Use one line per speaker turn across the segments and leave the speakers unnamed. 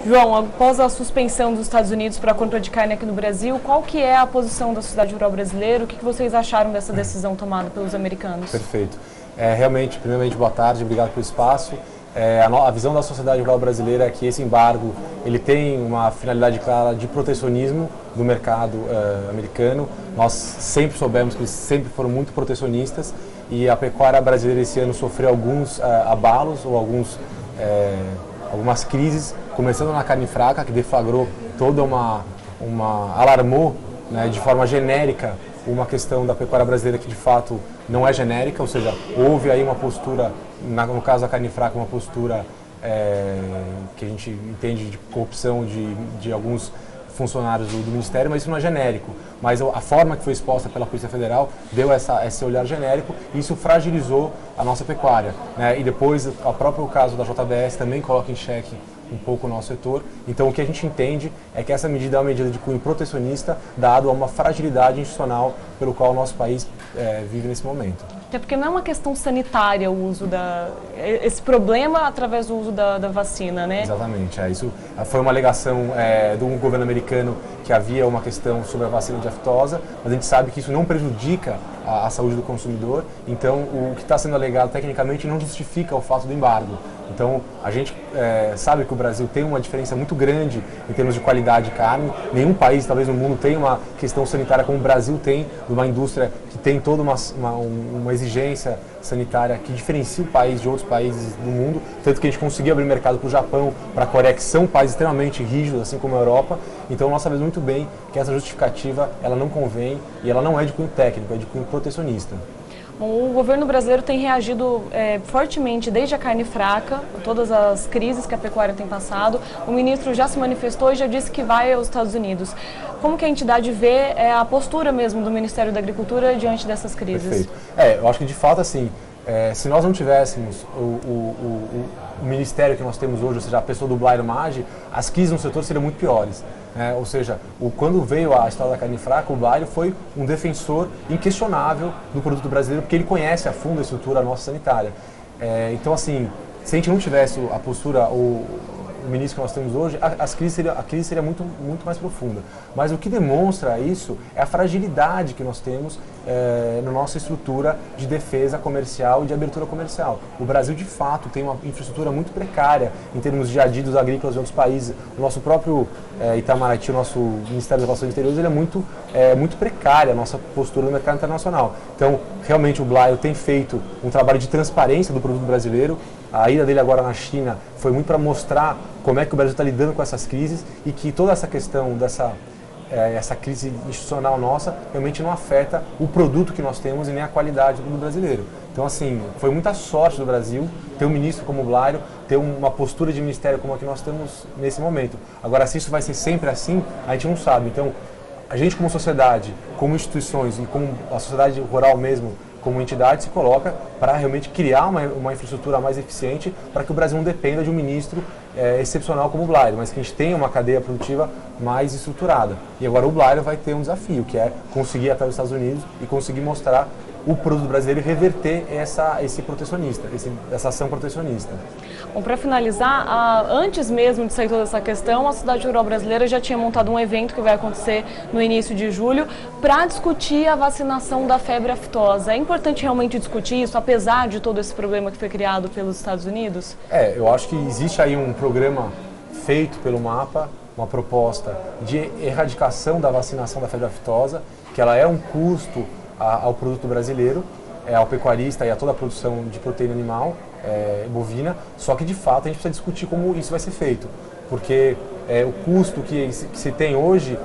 João, após a suspensão dos Estados Unidos para a compra de carne aqui no Brasil, qual que é a posição da sociedade rural brasileira? O que vocês acharam dessa decisão tomada pelos americanos?
Perfeito. Realmente, primeiramente, boa tarde, obrigado pelo espaço. A visão da sociedade rural brasileira é que esse embargo ele tem uma finalidade clara de protecionismo do mercado americano. Nós sempre soubemos que eles sempre foram muito protecionistas e a pecuária brasileira esse ano sofreu alguns abalos ou algumas crises, começando na carne fraca, que deflagrou toda alarmou, né, de forma genérica uma questão da pecuária brasileira que de fato não é genérica, ou seja, houve aí uma postura, no caso da carne fraca, uma postura que a gente entende de corrupção de alguns funcionários do Ministério, mas isso não é genérico. Mas a forma que foi exposta pela Polícia Federal deu esse olhar genérico e isso fragilizou a nossa pecuária, né? E depois, o próprio caso da JBS também coloca em xeque um pouco o nosso setor. Então, o que a gente entende é que essa medida é uma medida de cunho protecionista, dado a uma fragilidade institucional pelo qual o nosso país vive nesse momento.
Até porque não é uma questão sanitária o uso esse problema através do uso da vacina, né?
Exatamente. Isso foi uma alegação do governo americano que havia uma questão sobre a vacina de aftosa, mas a gente sabe que isso não prejudica a saúde do consumidor, então o que está sendo alegado tecnicamente não justifica o fato do embargo. Então, a gente sabe que o Brasil tem uma diferença muito grande em termos de qualidade de carne. Nenhum país, talvez no mundo, tem uma questão sanitária como o Brasil tem, de uma indústria que tem toda uma exigência sanitária que diferencia o país de outros países do mundo. Tanto que a gente conseguiu abrir mercado para o Japão, para a Coreia, que são países extremamente rígidos, assim como a Europa. Então, nós sabemos muito bem que essa justificativa ela não convém e ela não é de cunho técnico, é de cunho protecionista.
O governo brasileiro tem reagido fortemente desde a carne fraca, todas as crises que a pecuária tem passado. O ministro já se manifestou e já disse que vai aos Estados Unidos. Como que a entidade vê a postura mesmo do Ministério da Agricultura diante dessas crises?
Perfeito. Eu acho que de fato assim, se nós não tivéssemos o ministério que nós temos hoje, ou seja, a pessoa do Blairo Maggi, as crises no setor seriam muito piores. Ou seja, quando veio a história da carne fraca, o Blairo foi um defensor inquestionável do produto brasileiro, porque ele conhece a fundo a estrutura nossa sanitária. Então, assim, se a gente não tivesse a postura, o ministro que nós temos hoje, a crise seria muito mais profunda. Mas o que demonstra isso é a fragilidade que nós temos na nossa estrutura de defesa comercial e de abertura comercial. O Brasil, de fato, tem uma infraestrutura muito precária em termos de adidos agrícolas de outros países. O nosso próprio Itamaraty, o nosso Ministério das Relações Exteriores, ele é muito precária a nossa postura no mercado internacional. Então, realmente, o Blairo tem feito um trabalho de transparência do produto brasileiro. A ida dele agora na China foi muito para mostrar como é que o Brasil está lidando com essas crises e que toda essa questão essa crise institucional nossa realmente não afeta o produto que nós temos e nem a qualidade do produto brasileiro. Então, assim, foi muita sorte do Brasil ter um ministro como o Blairo, ter uma postura de ministério como a que nós temos nesse momento. Agora, se isso vai ser sempre assim, a gente não sabe. Então, a gente como sociedade, como instituições e como a sociedade rural mesmo, como entidade, se coloca para realmente criar uma infraestrutura mais eficiente para que o Brasil não dependa de um ministro excepcional como o Blairo, mas que a gente tenha uma cadeia produtiva mais estruturada. E agora o Blairo vai ter um desafio, que é conseguir ir até os Estados Unidos e conseguir mostrar o produto brasileiro e reverter essa ação protecionista.
Bom, para finalizar, antes mesmo de sair toda essa questão, a Sociedade Rural Brasileira já tinha montado um evento que vai acontecer no início de julho para discutir a vacinação da febre aftosa. É importante realmente discutir isso, apesar de todo esse problema que foi criado pelos Estados Unidos?
Eu acho que existe aí um programa feito pelo MAPA, uma proposta de erradicação da vacinação da febre aftosa, que ela é um custo ao produto brasileiro, ao pecuarista e a toda a produção de proteína animal bovina, só que de fato a gente precisa discutir como isso vai ser feito, porque o custo que se tem hoje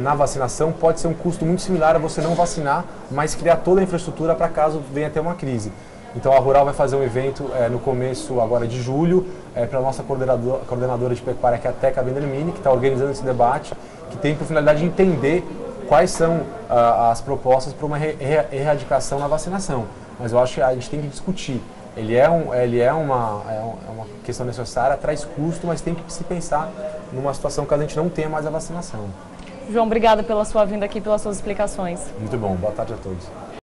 na vacinação pode ser um custo muito similar a você não vacinar, mas criar toda a infraestrutura para caso venha ter uma crise. Então a Rural vai fazer um evento no começo agora de julho para a nossa coordenadora de pecuária, que é a Teca Bendermini, que está organizando esse debate, que tem por finalidade de entender quais são as propostas para uma erradicação na vacinação. Mas eu acho que a gente tem que discutir. Ele é uma questão necessária, traz custo, mas tem que se pensar numa situação que a gente não tenha mais a vacinação.
João, obrigada pela sua vinda aqui, pelas suas explicações.
Muito bom, boa tarde a todos.